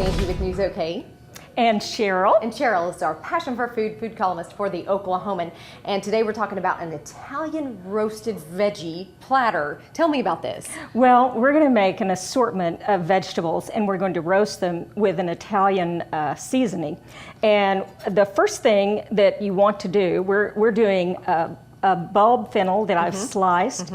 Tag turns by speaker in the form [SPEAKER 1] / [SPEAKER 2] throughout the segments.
[SPEAKER 1] Angie with News OK.
[SPEAKER 2] And Sherrel.
[SPEAKER 1] And Sherrel is our passion for food columnist for the Oklahoman. And today we're talking about an Italian roasted veggie platter. Tell me about this.
[SPEAKER 2] Well, we're going to make an assortment of vegetables and we're going to roast them with an Italian seasoning. And the first thing that you want to do, we're doing a bulb fennel that I've sliced.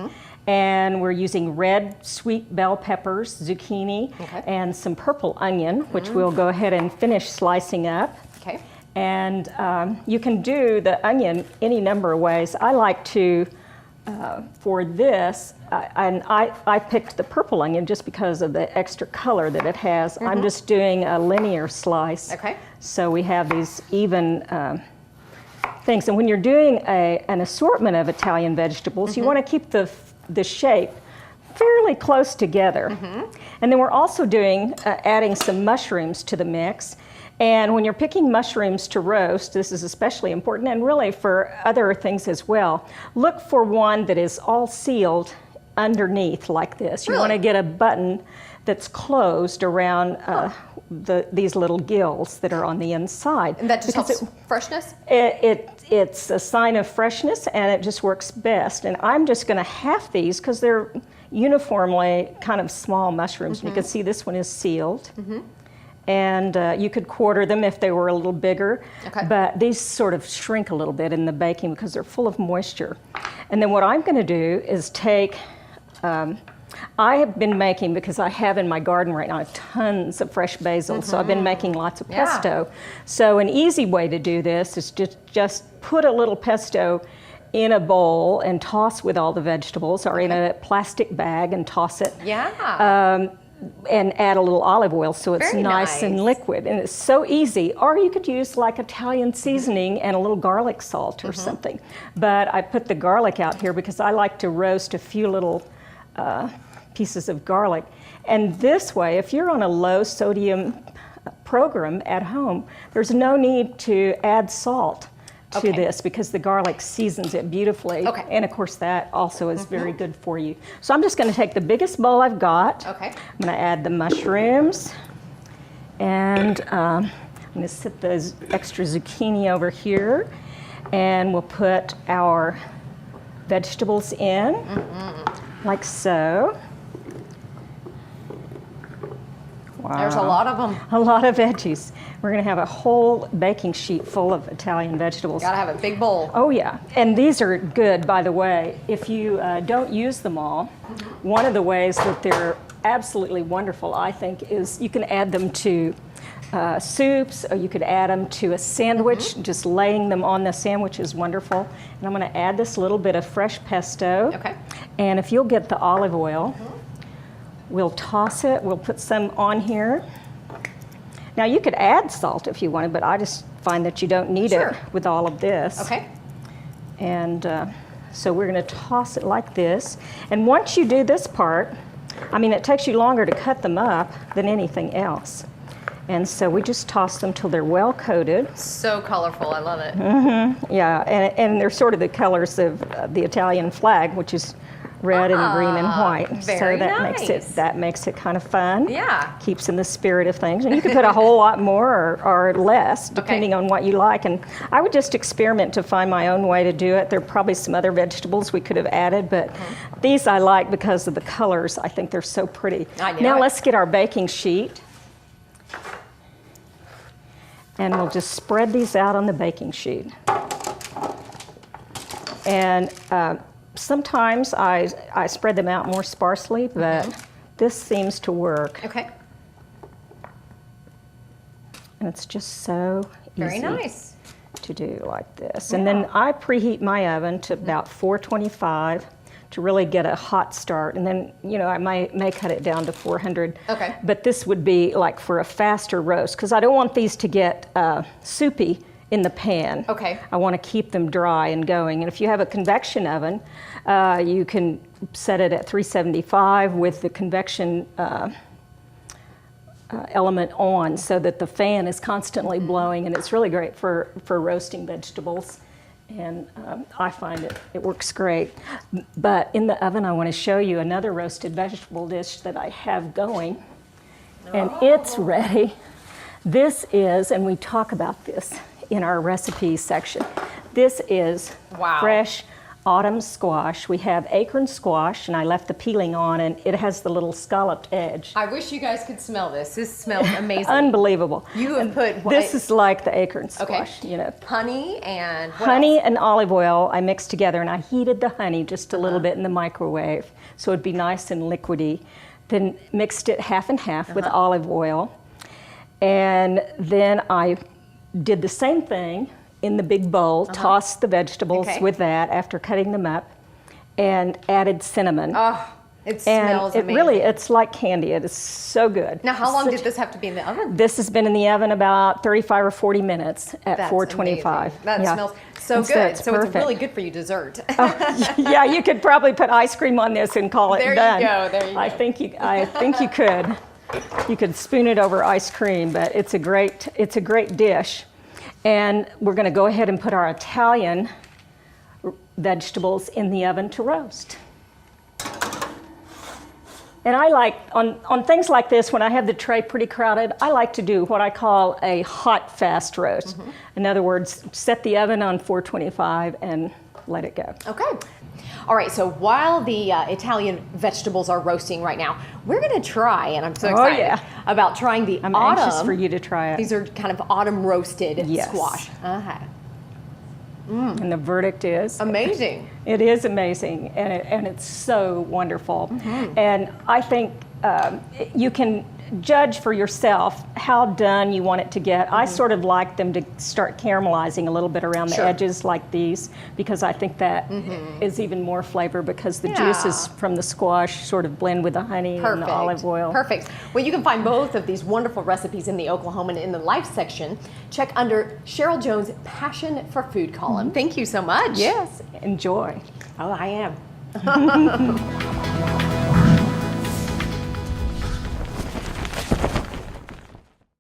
[SPEAKER 2] And we're using red sweet bell peppers, zucchini, and some purple onion, which we'll go ahead and finish slicing up.
[SPEAKER 1] Okay.
[SPEAKER 2] And you can do the onion any number of ways. I like to, for this, I picked the purple onion just because of the extra color that it has. I'm just doing a linear slice.
[SPEAKER 1] Okay.
[SPEAKER 2] So we have these even things. And when you're doing an assortment of Italian vegetables, you want to keep the shape fairly close together. And then we're also doing adding some mushrooms to the mix. And when you're picking mushrooms to roast, this is especially important, and really for other things as well, look for one that is all sealed underneath like this. You want to get a button that's closed around these little gills that are on the inside.
[SPEAKER 1] And that just helps freshness?
[SPEAKER 2] It's a sign of freshness, and it just works best. And I'm just going to half these because they're uniformly kind of small mushrooms. You can see this one is sealed. And you could quarter them if they were a little bigger. But these sort of shrink a little bit in the baking because they're full of moisture. And then what I'm going to do is take I have been making, because I have in my garden right now tons of fresh basil, so I've been making lots of pesto. So an easy way to do this is just put a little pesto in a bowl and toss with all the vegetables, or in a plastic bag and toss it. And add a little olive oil so it's nice and liquid. And it's so easy. Or you could use like Italian seasoning and a little garlic salt or something. But I put the garlic out here because I like to roast a few little pieces of garlic. And this way, if you're on a low sodium program at home, there's no need to add salt to this because the garlic seasons it beautifully. And of course that also is very good for you. So I'm just going to take the biggest bowl I've got. I'm going to add the mushrooms, and I'm going to set the extra zucchini over here, and we'll put our vegetables in like so. Wow.
[SPEAKER 1] There's a lot of them.
[SPEAKER 2] A lot of veggies. We're going to have a whole baking sheet full of Italian vegetables.
[SPEAKER 1] Gotta have a big bowl.
[SPEAKER 2] Oh yeah, and these are good, by the way. If you don't use them all, one of the ways that they're absolutely wonderful, I think, is you can add them to soups, or you could add them to a sandwich. Just laying them on the sandwich is wonderful. And I'm going to add this little bit of fresh pesto. And if you'll get the olive oil, we'll toss it. We'll put some on here. Now you could add salt if you wanted, but I just find that you don't need it with all of this. And so we're going to toss it like this. And once you do this part, I mean, it takes you longer to cut them up than anything else. And so we just toss them till they're well coated.
[SPEAKER 1] So colorful, I love it.
[SPEAKER 2] Yeah, and they're sort of the colors of the Italian flag, which is red and green and white.
[SPEAKER 1] Very
[SPEAKER 2] so
[SPEAKER 1] nice.
[SPEAKER 2] that makes it kind of fun.
[SPEAKER 1] Yeah.
[SPEAKER 2] Keeps in the spirit of things. And you can put a whole lot more or less, depending on what you like. And I would just experiment to find my own way to do it. There are probably some other vegetables we could have added, but these I like because of the colors. I think they're so pretty. Now let's get our baking sheet. And we'll just spread these out on the baking sheet. And sometimes I spread them out more sparsely, but this seems to work. And it's just so easy to do like this. And then I preheat my oven to about 425 to really get a hot start. And then, you know, I may cut it down to 400. But this would be like for a faster roast, because I don't want these to get soupy in the pan. I want to keep them dry and going. And if you have a convection oven, you can set it at 375 with the convection element on, so that the fan is constantly blowing, and it's really great for roasting vegetables. And I find it works great. But in the oven, I want to show you another roasted vegetable dish that I have going. And it's ready. This is, and we talk about this in our recipes section, this is
[SPEAKER 1] Wow.
[SPEAKER 2] fresh autumn squash. We have acorn squash, and I left the peeling on, and it has the little scalloped edge.
[SPEAKER 1] I wish you guys could smell this. This smells amazing.
[SPEAKER 2] Unbelievable.
[SPEAKER 1] You have put what?
[SPEAKER 2] This is like the acorn
[SPEAKER 1] Okay.
[SPEAKER 2] squash, you know.
[SPEAKER 1] Honey and what
[SPEAKER 2] Honey
[SPEAKER 1] else?
[SPEAKER 2] and olive oil I mixed together, and I heated the honey just a little bit in the microwave so it'd be nice and liquidy. Then mixed it half and half with olive oil. And then I did the same thing in the big bowl, tossed the vegetables
[SPEAKER 1] Okay.
[SPEAKER 2] with that after cutting them up, and added cinnamon.
[SPEAKER 1] Oh, it
[SPEAKER 2] and
[SPEAKER 1] smells
[SPEAKER 2] it
[SPEAKER 1] amazing.
[SPEAKER 2] really, it's like candy. It is so good.
[SPEAKER 1] Now, how long
[SPEAKER 2] Such-
[SPEAKER 1] did this have to be in the oven?
[SPEAKER 2] This has been in the oven about 35 or 40 minutes at
[SPEAKER 1] That's
[SPEAKER 2] 425.
[SPEAKER 1] amazing. That
[SPEAKER 2] Yeah.
[SPEAKER 1] smells so
[SPEAKER 2] And
[SPEAKER 1] good.
[SPEAKER 2] it's
[SPEAKER 1] So it's
[SPEAKER 2] perfect.
[SPEAKER 1] really good for you dessert.
[SPEAKER 2] Yeah, you could probably put ice cream on this and call it
[SPEAKER 1] There you
[SPEAKER 2] done.
[SPEAKER 1] go, there you
[SPEAKER 2] I
[SPEAKER 1] go.
[SPEAKER 2] think you could. You could spoon it over ice cream, but it's a great dish. And we're going to go ahead and put our Italian vegetables in the oven to roast. And I like, on things like this, when I have the tray pretty crowded, I like to do what I call a hot, fast roast. In other words, set the oven on 425 and let it go.
[SPEAKER 1] Okay. All right, so while the Italian vegetables are roasting right now, we're going to try, and I'm so excited
[SPEAKER 2] yeah.
[SPEAKER 1] about trying the
[SPEAKER 2] I'm
[SPEAKER 1] autumn.
[SPEAKER 2] anxious for you to try it.
[SPEAKER 1] These are kind of autumn roasted
[SPEAKER 2] Yes.
[SPEAKER 1] squash.
[SPEAKER 2] And the verdict is?
[SPEAKER 1] Amazing.
[SPEAKER 2] It is amazing, and it's so wonderful. And I think you can judge for yourself how done you want it to get. I sort of like them to start caramelizing a little bit around the
[SPEAKER 1] Sure.
[SPEAKER 2] edges like these, because I think that is even more flavor, because the juices from the squash sort of blend with the honey and the olive oil.
[SPEAKER 1] Perfect. Well, you can find both of these wonderful recipes in the Oklahoman in the Life section. Check under Sherrel Jones' Passion for Food column. Thank you so much.
[SPEAKER 2] Yes, enjoy.
[SPEAKER 1] Oh, I am.